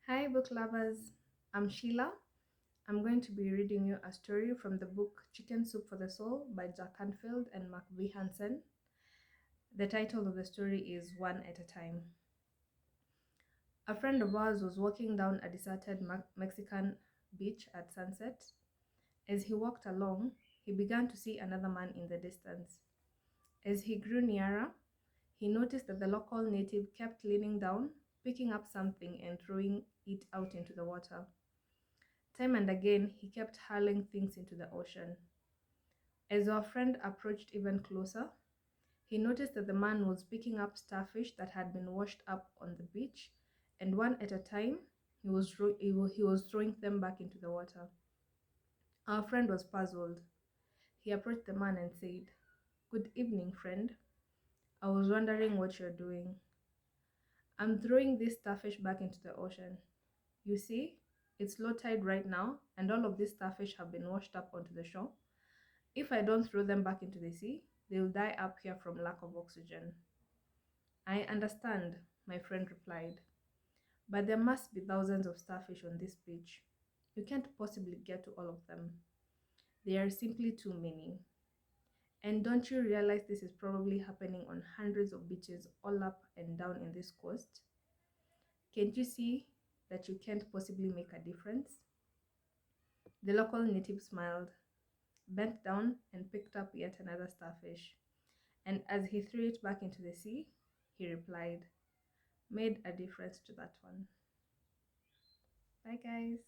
Hi, book lovers. I'm Sheila. I'm going to be reading you a story from the book Chicken Soup for the Soul by Jack Canfield and Mark V. Hansen. The title of the story is One at a Time. A friend of ours was walking down a deserted Mexican beach at sunset. As he walked along, he began to see another man in the distance. As he grew nearer, he noticed that the local native kept leaning down, picking up something and throwing it out into the water. Time and again, he kept hurling things into the ocean. As our friend approached even closer, he noticed that the man was picking up starfish that had been washed up on the beach, and one at a time, he was throwing them back into the water. Our friend was puzzled. He approached the man and said, "Good evening, friend. I was wondering what you're doing." "I'm throwing this starfish back into the ocean. You see, it's low tide right now, and all of these starfish have been washed up onto the shore. If I don't throw them back into the sea, they'll die up here from lack of oxygen." "I understand," my friend replied, "but there must be thousands of starfish on this beach. You can't possibly get to all of them. There are simply too many. And don't you realize this is probably happening on hundreds of beaches all up and down in this coast? Can't you see that you can't possibly make a difference?" The local native smiled, bent down, and picked up yet another starfish. And as he threw it back into the sea, he replied, "Made a difference to that one." Bye, guys.